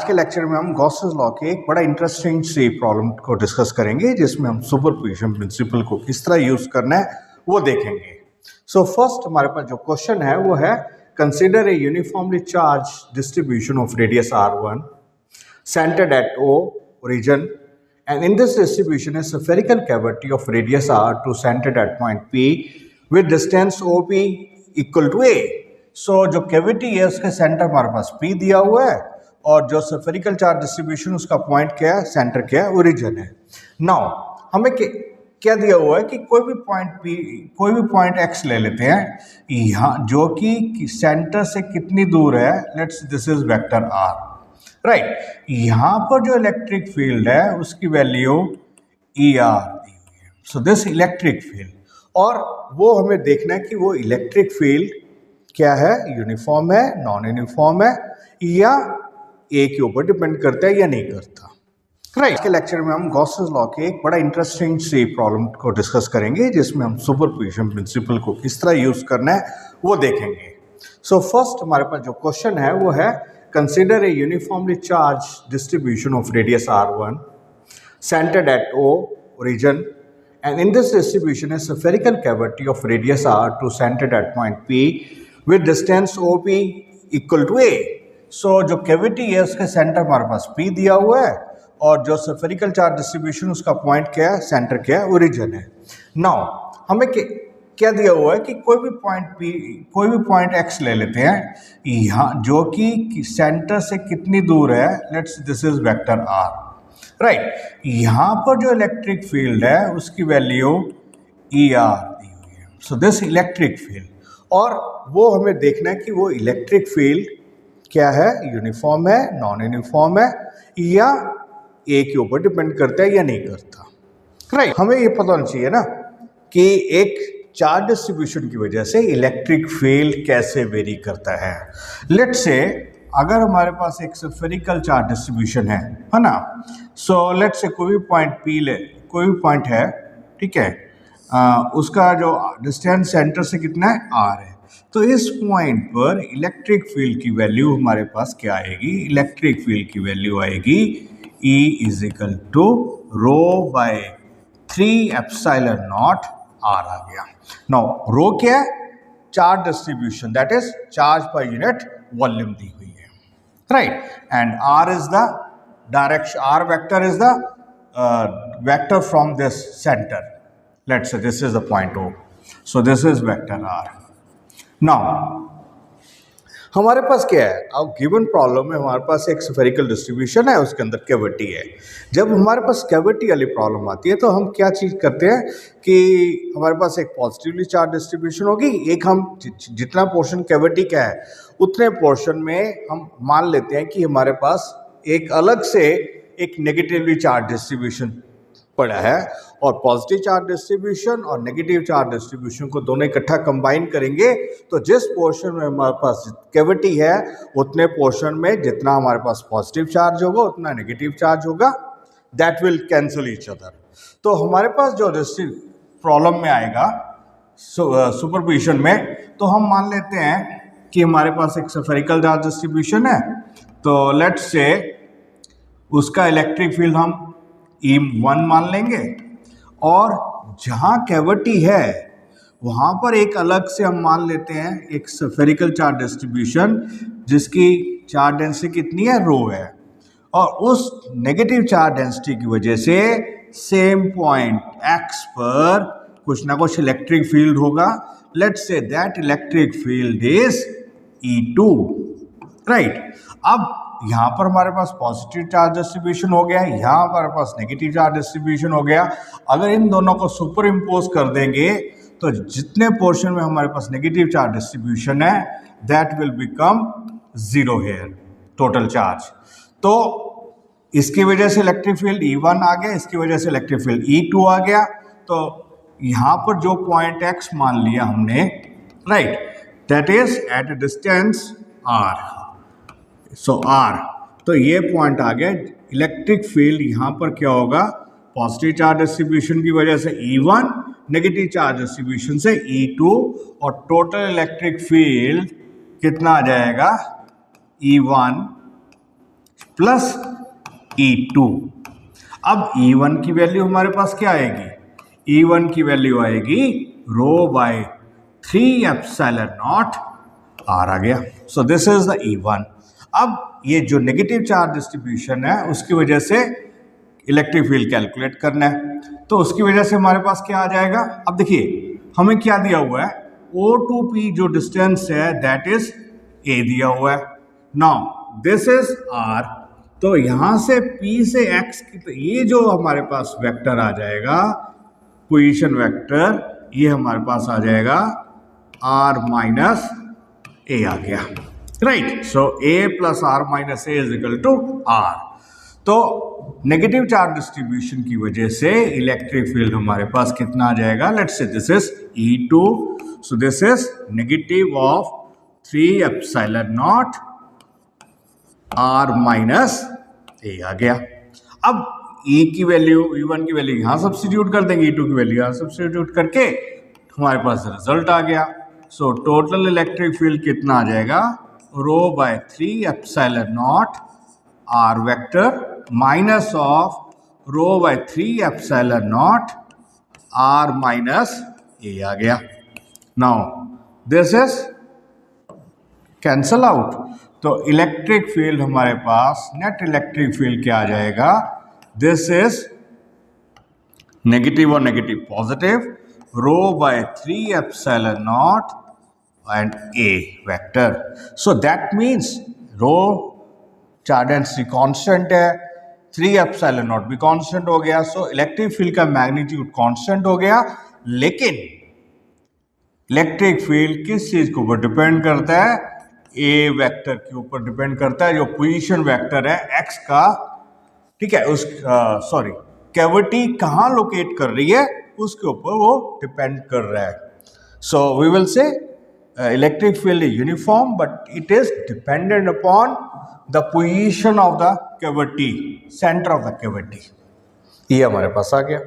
के लेक्चर में हम गॉसेस लॉ के एक बड़ा इंटरेस्टिंग सी प्रॉब्लम को डिस्कस करेंगे जिसमें हम सुपरपोजिशन प्रिंसिपल को किस तरह यूज करना है वो देखेंगे। सो फर्स्ट हमारे पास जो क्वेश्चन है वो है consider a uniformly charge distribution of radius r1 centered at O origin, and in this distribution a spherical cavity of radius r2 centered at point P with distance OP equal to A। सो जो cavity है उसके centre हमारे पास P दिया हुआ है और जो spherical charge distribution उसका पॉइंट क्या है, सेंटर क्या है, ओरिजिन है। नाउ हमें क्या दिया हुआ है कि कोई भी पॉइंट x ले लेते हैं यहाँ जो कि सेंटर से कितनी दूर है, let's this is vector r, right. यहाँ पर जो इलेक्ट्रिक फील्ड है उसकी वैल्यू ER दी हुई है। सो दिस इलेक्ट्रिक फील्ड, और वो हमें देखना है कि वो इलेक्ट्रिक फील्ड क्या है, यूनिफॉर्म है, नॉन यूनिफॉर्म है, या ए के ऊपर डिपेंड करता है या नहीं करता, राइट। के लेक्चर में हम गॉसेस लॉ के एक बड़ा इंटरेस्टिंग सी प्रॉब्लम को डिस्कस करेंगे जिसमें हम सुपरपोजिशन प्रिंसिपल को किस तरह यूज करना है वो देखेंगे। सो फर्स्ट हमारे पास जो क्वेश्चन है वो है consider a uniformly charge distribution of radius r1 centered at O origin, and in this distribution a spherical cavity of radius r2 centered at point P with distance OP equal to A। सो जो cavity है उसके centre हमारे पास P दिया हुआ है और जो spherical charge distribution उसका पॉइंट क्या है, सेंटर क्या है, ओरिजिन है। नाउ हमें क्या दिया हुआ है कि कोई भी पॉइंट x ले लेते हैं यहाँ जो कि सेंटर से कितनी दूर है, let's this is vector r, right. यहाँ पर जो इलेक्ट्रिक फील्ड है उसकी वैल्यू ER दी हुई है। सो दिस इलेक्ट्रिक फील्ड, और वो हमें देखना है कि वो इलेक्ट्रिक फील्ड क्या है, यूनिफॉर्म है, नॉन यूनिफॉर्म है, या ए के ऊपर डिपेंड करता है या नहीं करता, राइट। हमें ये पता होना चाहिए ना कि एक चार्ज डिस्ट्रीब्यूशन की वजह से इलेक्ट्रिक फील्ड कैसे वेरी करता है। लेट्स से अगर हमारे पास एक स्फेरिकल चार्ज डिस्ट्रीब्यूशन है ना, सो लेट्स से कोई भी पॉइंट है, ठीक है, उसका जो डिस्टेंस सेंटर से कितना है, r है। तो इस पॉइंट पर इलेक्ट्रिक फील्ड की वैल्यू हमारे पास क्या आएगी, इलेक्ट्रिक फील्ड की वैल्यू आएगी E is equal to ρ/3ε0 r आ गया। नाउ रो क्या है, charge distribution, that is charge per unit volume दी हुई है, right. And r is the direction, r vector is the vector from this centre, let's say this is the point O, so this is vector r। Now हमारे पास क्या है, अब given problem में हमारे पास एक स्फेरिकल डिस्ट्रीब्यूशन है, उसके अंदर कैविटी है। जब हमारे पास कैविटी वाली प्रॉब्लम आती है तो हम क्या चीज़ करते हैं कि हमारे पास एक पॉजिटिवली चार्ज डिस्ट्रीब्यूशन होगी, एक हम जितना पोर्शन कैविटी का है उतने पोर्शन में हम मान लेते हैं कि हमारे पास एक अलग से एक नेगेटिवली चार्ज डिस्ट्रीब्यूशन पड़ा है, और पॉजिटिव चार्ज डिस्ट्रीब्यूशन और नेगेटिव चार्ज डिस्ट्रीब्यूशन को दोनों इकट्ठा कंबाइन करेंगे तो जिस पोर्शन में हमारे पास कैविटी है उतने पोर्शन में जितना हमारे पास पॉजिटिव चार्ज होगा उतना नेगेटिव चार्ज होगा, that will cancel each other. तो हमारे पास जो प्रॉब्लम में आएगा सुपरपोजिशन में, तो हम मान लेते हैं कि हमारे पास एक स्फेरिकल चार्ज डिस्ट्रीब्यूशन है, तो लेट्स से उसका इलेक्ट्रिक फील्ड हम E1 मान लेंगे, और जहाँ कैविटी है वहाँ पर एक अलग से हम मान लेते हैं एक स्फेरिकल चार्ज डिस्ट्रीब्यूशन जिसकी चार्ज डेंसिटी कितनी है, रो है, और उस नेगेटिव चार्ज डेंसिटी की वजह से सेम पॉइंट x पर कुछ ना कुछ इलेक्ट्रिक फील्ड होगा। Let's say that electric field is E2, right. अब यहाँ पर हमारे पास पॉजिटिव चार्ज डिस्ट्रीब्यूशन हो गया, यहाँ हमारे पास नेगेटिव चार्ज डिस्ट्रीब्यूशन हो गया। अगर इन दोनों को सुपर इम्पोज कर देंगे तो जितने पोर्शन में हमारे पास नेगेटिव चार्ज डिस्ट्रीब्यूशन है that will become 0 here total charge. तो इसकी वजह से इलेक्ट्रिक फील्ड E1 आ गया, इसकी वजह से इलेक्ट्रिक फील्ड E2 आ गया। तो यहाँ पर जो पॉइंट x मान लिया हमने, right, that is at a distance r, so r, तो ये पॉइंट आ गया। इलेक्ट्रिक फील्ड यहाँ पर क्या होगा, पॉजिटिव चार्ज डिस्ट्रीब्यूशन की वजह से E1, नेगेटिव चार्ज डिस्ट्रीब्यूशन से E2, और टोटल इलेक्ट्रिक फील्ड कितना आ जाएगा, E1 प्लस E2। अब E1 की वैल्यू हमारे पास क्या आएगी? E1 की वैल्यू आएगी रो बाय 3 एप्सिलॉन नॉट R आ गया। सो दिस इज द E1। अब ये जो नेगेटिव चार्ज डिस्ट्रीब्यूशन है उसकी वजह से इलेक्ट्रिक फील्ड कैलकुलेट करना है, तो उसकी वजह से हमारे पास क्या आ जाएगा? अब देखिए हमें क्या दिया हुआ है, O to P जो डिस्टेंस है दैट इज A दिया हुआ है। नाउ दिस इज R, तो यहां से P से X की, तो ये जो हमारे पास वेक्टर आ जाएगा पोजीशन वेक्टर, ये हमारे पास आ जाएगा R माइनस A आ गया, right. So A plus R minus A is equal to R। तो नेगेटिव चार्ज डिस्ट्रीब्यूशन की वजह से इलेक्ट्रिक फील्ड हमारे पास कितना आ जाएगा? Let's say this is E2, so this is negative of 3 epsilon naught R minus A आ गया। अब E की वैल्यू, E1 की वैल्यू यहां सब्स्टिट्यूट कर देंगे, E2 की वैल्यू यहां सब्स्टिट्यूट करके हमारे पास रिजल्ट आ गया। सो टोटल इलेक्ट्रिक फील्ड कितना आ जाएगा? Rho by 3 epsilon naught R vector minus of rho by 3 epsilon naught R minus A आ गया। Now this is cancel out, तो इलेक्ट्रिक फील्ड हमारे पास, नेट इलेक्ट्रिक फील्ड क्या आ जाएगा? दिस इज नेगेटिव और negative positive, rho by 3 epsilon naught and A vector. So that means rho charge density constant है, 3 एप्सिलॉन नॉट भी constant हो गया, सो इलेक्ट्रिक फील्ड का मैग्नीट्यूड कांस्टेंट हो गया। लेकिन इलेक्ट्रिक फील्ड किस चीज के ऊपर डिपेंड करता है? A वेक्टर के ऊपर डिपेंड करता है, जो पोजीशन वेक्टर है X का, ठीक है, उस सॉरी कैविटी कहाँ लोकेट कर रही है उसके ऊपर वो डिपेंड कर रहा है। So we will say electric field is uniform but it is dependent upon the position of the cavity, center of the cavity। ये हमारे पास आ गया।